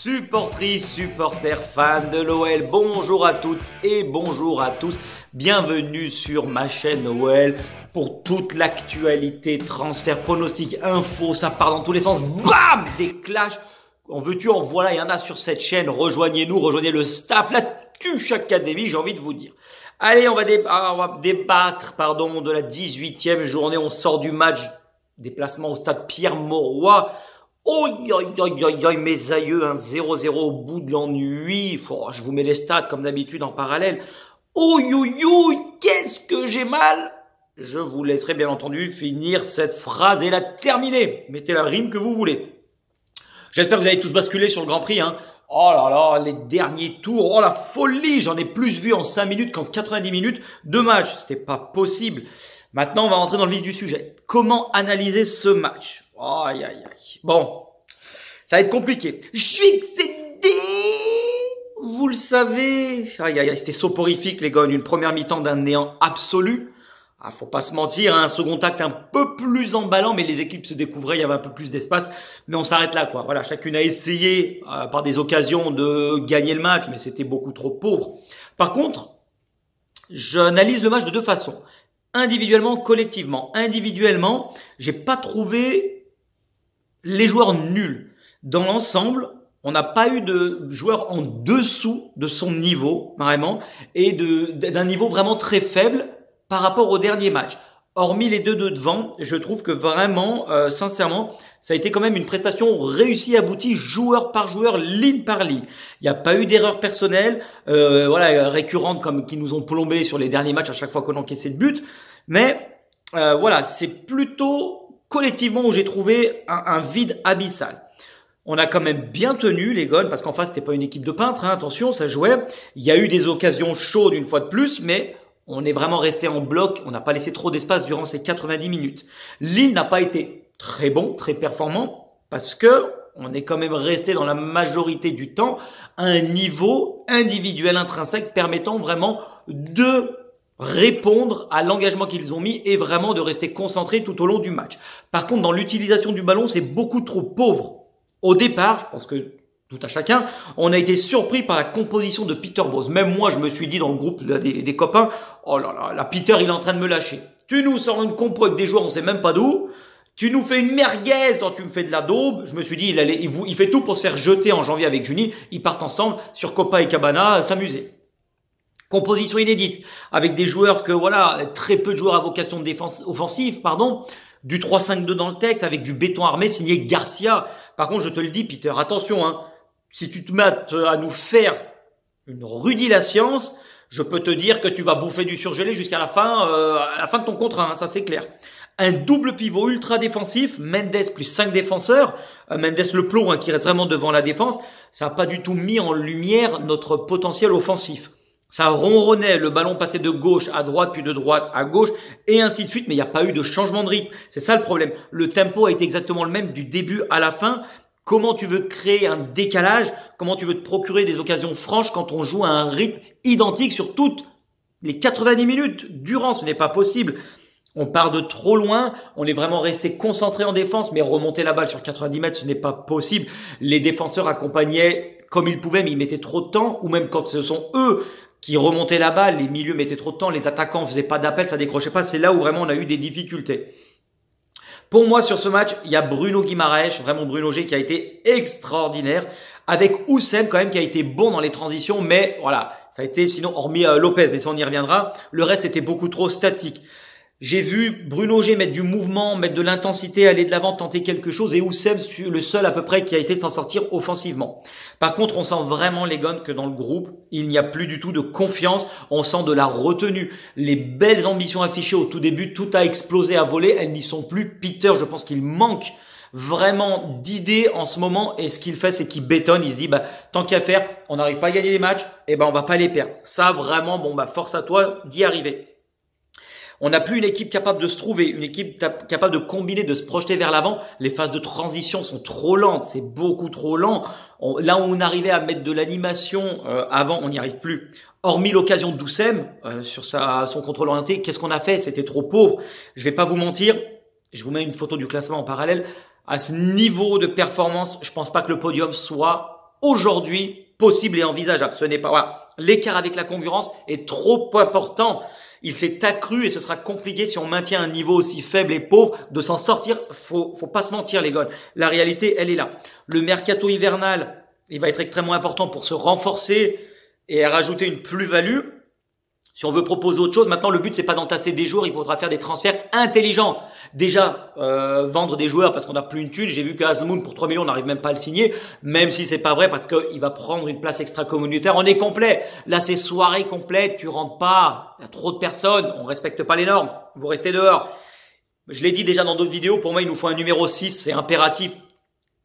Supportrices, supporters, fans de l'OL, bonjour à toutes et bonjour à tous. Bienvenue sur ma chaîne OL pour toute l'actualité, transfert, pronostic, info, ça part dans tous les sens. Bam! Des clashs. En veux-tu, en voilà, il y en a sur cette chaîne. Rejoignez-nous, rejoignez le staff, la Tuche Academy, j'ai envie de vous dire. Allez, on va débattre de la 18e journée. On sort du match. Déplacement au stade Pierre-Mauroy. Mes aïeux, 0-0 au bout de l'ennui. Je vous mets les stats comme d'habitude en parallèle. Qu'est-ce que j'ai mal. Je vous laisserai bien entendu finir cette phrase et la terminer. Mettez la rime que vous voulez. J'espère que vous avez tous basculé sur le Grand Prix. Oh là là, les derniers tours, oh la folie. J'en ai plus vu en 5 minutes qu'en 90 minutes de match. C'était pas possible. Maintenant, on va rentrer dans le vif du sujet. Comment analyser ce match? Aïe, aïe, aïe. Bon, ça va être compliqué. Je suis excédé. Vous le savez. Aïe, aïe, aïe, c'était soporifique, les gars. Une première mi-temps d'un néant absolu. Faut pas se mentir, un second acte un peu plus emballant, mais les équipes se découvraient, il y avait un peu plus d'espace. Mais on s'arrête là, quoi. Voilà, chacune a essayé, par des occasions, de gagner le match, mais c'était beaucoup trop pauvre. Par contre, j'analyse le match de deux façons. Individuellement, collectivement. Individuellement, j'ai pas trouvé les joueurs nuls. Dans l'ensemble, on n'a pas eu de joueurs en dessous de son niveau, vraiment, et d'un niveau vraiment très faible par rapport au dernier match. Hormis les deux de devant, je trouve que vraiment, sincèrement, ça a été quand même une prestation réussie, aboutie, joueur par joueur, ligne par ligne. Il n'y a pas eu d'erreur personnelle, récurrente comme qui nous ont plombé sur les derniers matchs à chaque fois qu'on encaissait de but. Mais c'est plutôt collectivement où j'ai trouvé un vide abyssal. On a quand même bien tenu les Gones parce qu'en face c'était pas une équipe de peintres, attention, ça jouait. Il y a eu des occasions chaudes une fois de plus, mais on est vraiment resté en bloc. On n'a pas laissé trop d'espace durant ces 90 minutes. Lille n'a pas été très bon, très performant parce que on est quand même resté dans la majorité du temps à un niveau individuel intrinsèque permettant vraiment de répondre à l'engagement qu'ils ont mis et vraiment de rester concentré tout au long du match. Par contre, dans l'utilisation du ballon, c'est beaucoup trop pauvre. Au départ, je pense que tout à chacun, on a été surpris par la composition de Peter Bosz. Même moi, je me suis dit dans le groupe des copains, oh là là, Peter, il est en train de me lâcher. Tu nous sors une compo avec des joueurs, on sait même pas d'où. Tu nous fais une merguez quand tu me fais de la daube. Je me suis dit, il fait tout pour se faire jeter en janvier avec Juni. Ils partent ensemble sur Copa et Cabana s'amuser. Composition inédite, avec des joueurs très peu de joueurs à vocation de défense offensive, du 3-5-2 dans le texte, avec du béton armé signé Garcia. Par contre, je te le dis, Peter, attention, si tu te mets à nous faire une rudie la science, je peux te dire que tu vas bouffer du surgelé jusqu'à la fin de ton contrat, ça c'est clair. Un double pivot ultra défensif, Mendes plus 5 défenseurs, Mendes le plomb qui reste vraiment devant la défense, ça n'a pas du tout mis en lumière notre potentiel offensif. Ça ronronnait, le ballon passait de gauche à droite, puis de droite à gauche, et ainsi de suite, mais il n'y a pas eu de changement de rythme. C'est ça le problème. Le tempo a été exactement le même du début à la fin. Comment tu veux créer un décalage? Comment tu veux te procurer des occasions franches quand on joue à un rythme identique sur toutes les 90 minutes durant? Ce n'est pas possible. On part de trop loin, on est vraiment resté concentré en défense, mais remonter la balle sur 90 mètres, ce n'est pas possible. Les défenseurs accompagnaient comme ils pouvaient, mais ils mettaient trop de temps, ou même quand ce sont eux qui remontaient la balle, les milieux mettaient trop de temps, les attaquants faisaient pas d'appel, ça décrochait pas. C'est là où vraiment on a eu des difficultés. Pour moi, sur ce match, il y a Bruno Guimaraes, vraiment Bruno G, qui a été extraordinaire, avec Oussem quand même qui a été bon dans les transitions, mais voilà, ça a été sinon hormis Lopez, mais ça on y reviendra. Le reste c'était beaucoup trop statique. J'ai vu Bruno G mettre du mouvement, mettre de l'intensité, aller de l'avant, tenter quelque chose, et Oussem le seul à peu près qui a essayé de s'en sortir offensivement. Par contre, on sent vraiment les Gones que dans le groupe, il n'y a plus du tout de confiance, on sent de la retenue. Les belles ambitions affichées au tout début, tout a explosé à voler, elles n'y sont plus. Peter, je pense qu'il manque vraiment d'idées en ce moment, et ce qu'il fait, c'est qu'il bétonne, il se dit, tant qu'à faire, on n'arrive pas à gagner les matchs, on va pas les perdre. Ça, vraiment, force à toi d'y arriver. On n'a plus une équipe capable de se trouver, une équipe capable de combiner, de se projeter vers l'avant. Les phases de transition sont trop lentes, c'est beaucoup trop lent. Là où on arrivait à mettre de l'animation avant, on n'y arrive plus. Hormis l'occasion d'Oussem sur son contrôle orienté, qu'est-ce qu'on a fait? C'était trop pauvre. Je vais pas vous mentir, je vous mets une photo du classement en parallèle. À ce niveau de performance, je pense pas que le podium soit aujourd'hui possible et envisageable. Ce n'est pas, voilà. L'écart avec la concurrence est trop important. Il s'est accru et ce sera compliqué si on maintient un niveau aussi faible et pauvre de s'en sortir. Faut pas se mentir, les gars. La réalité, elle est là. Le mercato hivernal, il va être extrêmement important pour se renforcer et rajouter une plus-value. Si on veut proposer autre chose, maintenant le but c'est pas d'entasser des joueurs, il faudra faire des transferts intelligents. Déjà vendre des joueurs parce qu'on n'a plus une thune. J'ai vu que Azmoun pour 3 millions on n'arrive même pas à le signer, même si c'est pas vrai parce qu'il va prendre une place extra-communautaire. On est complet. Là c'est soirée complète, tu rentres pas, il y a trop de personnes, on respecte pas les normes, vous restez dehors. Je l'ai dit déjà dans d'autres vidéos, pour moi il nous faut un numéro 6, c'est impératif,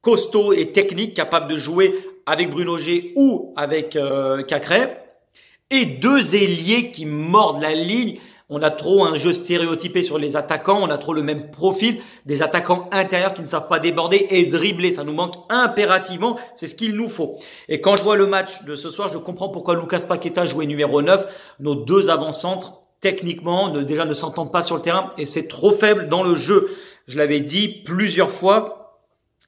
costaud et technique, capable de jouer avec Bruno G ou avec Cacré. Et 2 ailiers qui mordent la ligne. On a trop un jeu stéréotypé sur les attaquants. On a trop le même profil des attaquants intérieurs qui ne savent pas déborder et dribbler. Ça nous manque impérativement. C'est ce qu'il nous faut. Et quand je vois le match de ce soir, je comprends pourquoi Lucas Paqueta jouait numéro 9. Nos 2 avant-centres, techniquement, déjà ne s'entendent pas sur le terrain. Et c'est trop faible dans le jeu. Je l'avais dit plusieurs fois.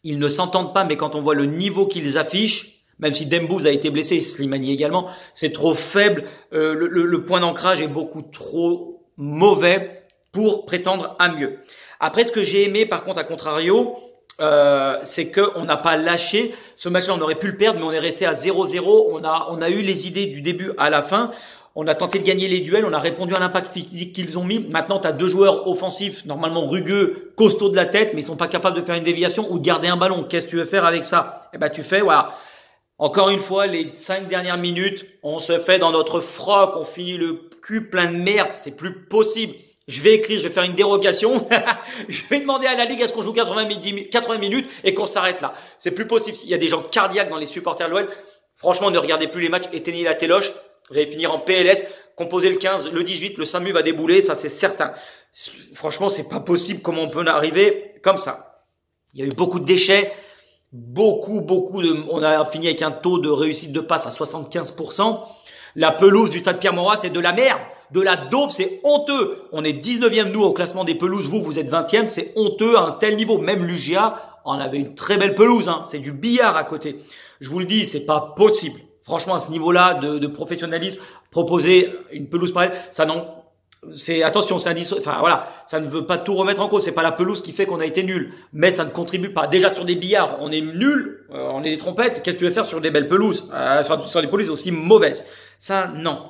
Ils ne s'entendent pas, mais quand on voit le niveau qu'ils affichent, même si Dembouz a été blessé, Slimani également, c'est trop faible. Le point d'ancrage est beaucoup trop mauvais pour prétendre à mieux. Après, ce que j'ai aimé, par contre, à contrario, c'est qu'on n'a pas lâché. Ce match-là, on aurait pu le perdre, mais on est resté à 0-0. On a eu les idées du début à la fin. On a tenté de gagner les duels, on a répondu à l'impact physique qu'ils ont mis. Maintenant, tu as 2 joueurs offensifs, normalement rugueux, costauds de la tête, mais ils sont pas capables de faire une déviation ou de garder un ballon. Qu'est-ce que tu veux faire avec ça? Eh ben, tu fais, voilà. Encore une fois, les 5 dernières minutes, on se fait dans notre froc, on finit le cul plein de merde, c'est plus possible. Je vais écrire, je vais faire une dérogation. Je vais demander à la Ligue à ce qu'on joue 80 minutes et qu'on s'arrête là. C'est plus possible. Il y a des gens cardiaques dans les supporters de l'OL. Franchement, ne regardez plus les matchs, éteignez la téloche. Vous allez finir en PLS, composez le 15, le 18, le SAMU va débouler, ça c'est certain. Franchement, c'est pas possible comment on peut arriver comme ça. Il y a eu beaucoup de déchets. On a fini avec un taux de réussite de passe à 75%. La pelouse du Stade Pierre-Mauroy, c'est de la merde, de la dope, c'est honteux. On est 19e nous au classement des pelouses, vous êtes 20e, c'est honteux à un tel niveau. Même l'UGA en avait une très belle pelouse, hein. C'est du billard à côté. Je vous le dis, c'est pas possible. Franchement, à ce niveau-là de professionnalisme, proposer une pelouse pareille, ça non. Attention, enfin voilà, ça ne veut pas tout remettre en cause. C'est pas la pelouse qui fait qu'on a été nul, mais ça ne contribue pas. Déjà sur des billards, on est nul, on est des trompettes. Qu'est-ce que tu veux faire sur des belles pelouses, sur des pelouses aussi mauvaises? Ça, non.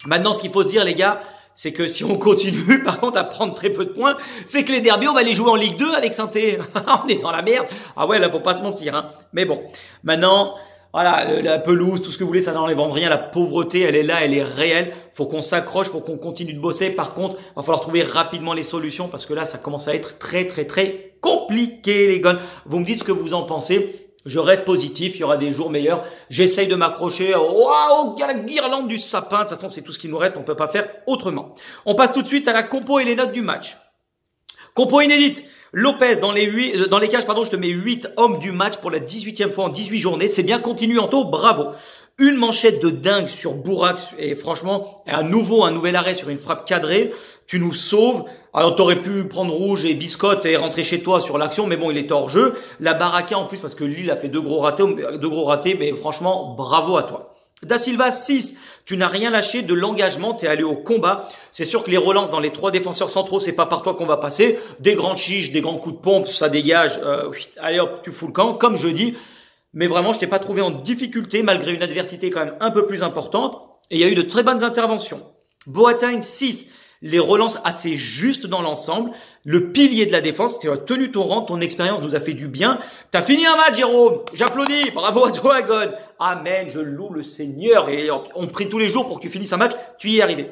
Maintenant, ce qu'il faut se dire, les gars, c'est que si on continue, par contre, à prendre très peu de points, c'est que les derbies, on va les jouer en Ligue 2 avec Saint-Étienne. On est dans la merde. Ah ouais, là, faut pas se mentir, hein. Mais bon, maintenant. Voilà, la pelouse, tout ce que vous voulez, ça n'enlève en rien. La pauvreté, elle est là, elle est réelle. Faut qu'on s'accroche, faut qu'on continue de bosser. Par contre, il va falloir trouver rapidement les solutions parce que là, ça commence à être très, très, très compliqué, les gars. Vous me dites ce que vous en pensez. Je reste positif, il y aura des jours meilleurs. J'essaye de m'accrocher à la guirlande du sapin. De toute façon, c'est tout ce qui nous reste. On peut pas faire autrement. On passe tout de suite à la compo et les notes du match. Compo inédite. Lopez, dans les cages, pardon, je te mets 8 hommes du match pour la 18e fois en 18 journées. C'est bien, continue Anto, bravo. Une manchette de dingue sur Bourak et franchement, un nouvel arrêt sur une frappe cadrée. Tu nous sauves. Alors, t'aurais pu prendre rouge et biscotte et rentrer chez toi sur l'action, mais bon, il était hors jeu. La Baraka en plus parce que Lille a fait 2 gros ratés, mais franchement, bravo à toi. Da Silva 6, tu n'as rien lâché de l'engagement, tu es allé au combat. C'est sûr que les relances dans les 3 défenseurs centraux, c'est pas par toi qu'on va passer. Des grandes chiches, des grands coups de pompe, ça dégage. Allez hop, tu fous le camp, comme je dis. Mais vraiment, je t'ai pas trouvé en difficulté malgré une adversité quand même un peu plus importante. Et il y a eu de très bonnes interventions. Boateng 6, les relances assez justes dans l'ensemble. Le pilier de la défense, tu as tenu ton rang, ton expérience nous a fait du bien. T'as fini un match, Jérôme. J'applaudis. Bravo à toi, God. Amen. Je loue le Seigneur et on prie tous les jours pour que tu finisses un match. Tu y es arrivé.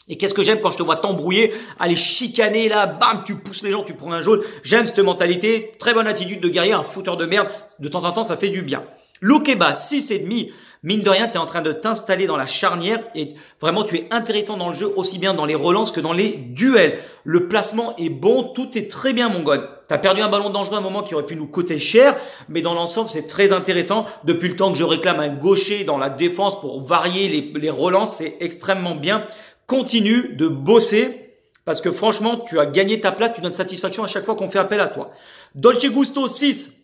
Et qu'est-ce que j'aime quand je te vois t'embrouiller, aller chicaner là, bam, tu pousses les gens, tu prends un jaune. J'aime cette mentalité. Très bonne attitude de guerrier, un fouteur de merde. De temps en temps, ça fait du bien. Loukeba, 6,5. Mine de rien, tu es en train de t'installer dans la charnière et vraiment, tu es intéressant dans le jeu, aussi bien dans les relances que dans les duels. Le placement est bon, tout est très bien, mon God. Tu as perdu un ballon dangereux à un moment qui aurait pu nous coûter cher, mais dans l'ensemble, c'est très intéressant. Depuis le temps que je réclame un gaucher dans la défense pour varier les relances, c'est extrêmement bien. Continue de bosser parce que franchement, tu as gagné ta place, tu donnes satisfaction à chaque fois qu'on fait appel à toi. Dolce Gusto 6.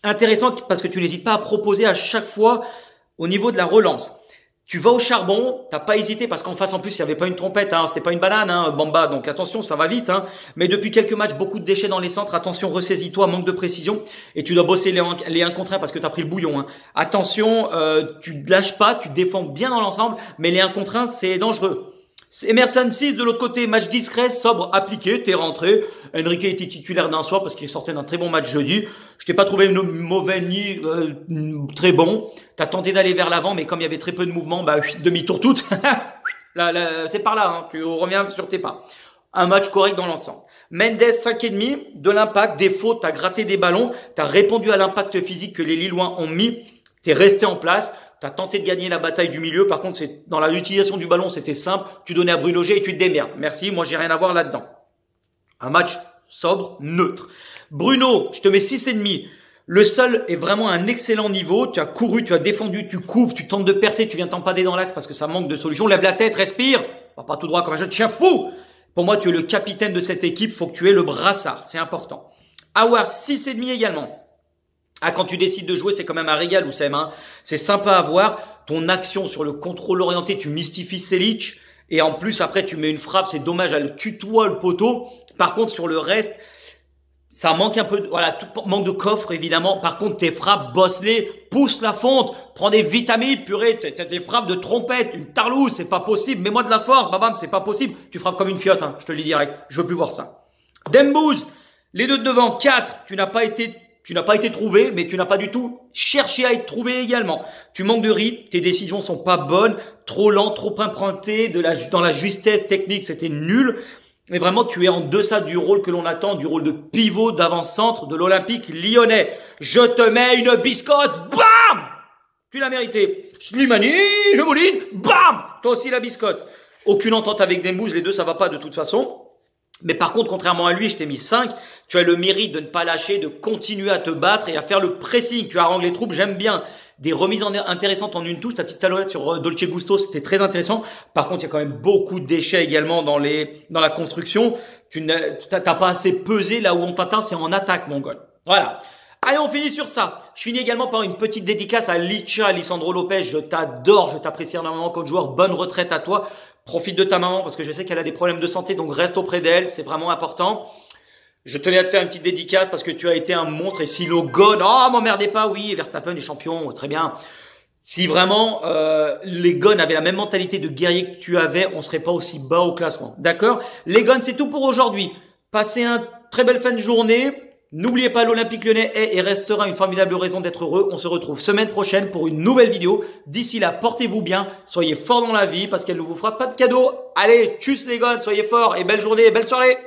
Intéressant parce que tu n'hésites pas à proposer à chaque fois au niveau de la relance. Tu vas au charbon, t'as pas hésité parce qu'en face en plus il y avait pas une trompette, hein, c'était pas une banane, hein, Bamba, donc attention ça va vite. Hein. Mais depuis quelques matchs, beaucoup de déchets dans les centres, attention ressaisis-toi, manque de précision et tu dois bosser les 1 contre 1 parce que t'as pris le bouillon. Hein. Attention, tu lâches pas, tu défends bien dans l'ensemble, mais les 1 contre 1 c'est dangereux. Emerson 6 de l'autre côté, match discret, sobre, appliqué, t'es rentré. Enrique était titulaire d'un soir parce qu'il sortait d'un très bon match jeudi. Je t'ai pas trouvé mauvais ni très bon. T'as tenté d'aller vers l'avant, mais comme il y avait très peu de mouvement, demi-tour toute. Là, c'est par là, hein. Tu reviens sur tes pas. Un match correct dans l'ensemble. Mendes 5,5, de l'impact, des fautes, t'as gratté des ballons, t'as répondu à l'impact physique que les Lillois ont mis, t'es resté en place. T'as tenté de gagner la bataille du milieu. Par contre, c'est dans l'utilisation du ballon, c'était simple. Tu donnais à Bruno Logé et tu te démerdes. Merci, moi j'ai rien à voir là-dedans. Un match sobre, neutre. Bruno, je te mets 6,5. Le seul est vraiment à un excellent niveau. Tu as couru, tu as défendu, tu couvres, tu tentes de percer, tu viens t'empader dans l'axe parce que ça manque de solution. Lève la tête, respire. Va pas tout droit comme un jeu de chien fou. Pour moi, tu es le capitaine de cette équipe. Faut que tu aies le brassard. C'est important. Awar, 6,5 également. Ah, quand tu décides de jouer, c'est quand même un régal, Oussem, hein. C'est sympa à voir. Ton action sur le contrôle orienté, tu mystifies Selic. Et en plus, après, tu mets une frappe. C'est dommage, elle tutoie le poteau. Par contre, sur le reste, ça manque un peu, voilà, manque de coffre, évidemment. Par contre, tes frappes, bosse-les, pousse la fonte, prends des vitamines, purée, tes frappes de trompette, une tarlouse, c'est pas possible. Mets-moi de la force, babam, c'est pas possible. Tu frappes comme une fiotte, hein. Je te le dis direct. Je veux plus voir ça. Dembouz, les deux de devant, 4. Tu n'as pas été trouvé, mais tu n'as pas du tout cherché à être trouvé également. Tu manques de rythme, tes décisions sont pas bonnes, trop lent, trop emprunté, dans la justesse technique, c'était nul. Mais vraiment, tu es en deçà du rôle que l'on attend, du rôle de pivot d'avant-centre de l'Olympique lyonnais. Je te mets une biscotte, bam! Tu l'as mérité. Slimani, je mouline, bam! Toi aussi la biscotte. Aucune entente avec Dembouz, les deux ça va pas de toute façon. Mais par contre, contrairement à lui, je t'ai mis 5. Tu as le mérite de ne pas lâcher, de continuer à te battre et à faire le pressing. Tu harangues les troupes, j'aime bien. Des remises intéressantes en une touche. Ta petite talonnette sur Dolce Gusto, c'était très intéressant. Par contre, il y a quand même beaucoup de déchets également dans la construction. Tu t'as pas assez pesé là où on t'atteint, c'est en attaque, mon gars. Voilà. Allez, on finit sur ça. Je finis également par une petite dédicace à Licha, Alessandro Lopez. Je t'adore, je t'apprécie énormément comme joueur. Bonne retraite à toi. Profite de ta maman parce que je sais qu'elle a des problèmes de santé, donc reste auprès d'elle, c'est vraiment important. Je tenais à te faire une petite dédicace parce que tu as été un monstre et si Logan, m'emmerdez pas, oui, Verstappen est champion, très bien. Si vraiment les Gones avaient la même mentalité de guerrier que tu avais, on serait pas aussi bas au classement. D'accord? Les Gones, c'est tout pour aujourd'hui. Passez une très belle fin de journée. N'oubliez pas, l'Olympique Lyonnais est et restera une formidable raison d'être heureux. On se retrouve semaine prochaine pour une nouvelle vidéo. D'ici là, portez-vous bien, soyez forts dans la vie parce qu'elle ne vous fera pas de cadeaux. Allez, tchuss les Gones, soyez forts et belle journée et belle soirée.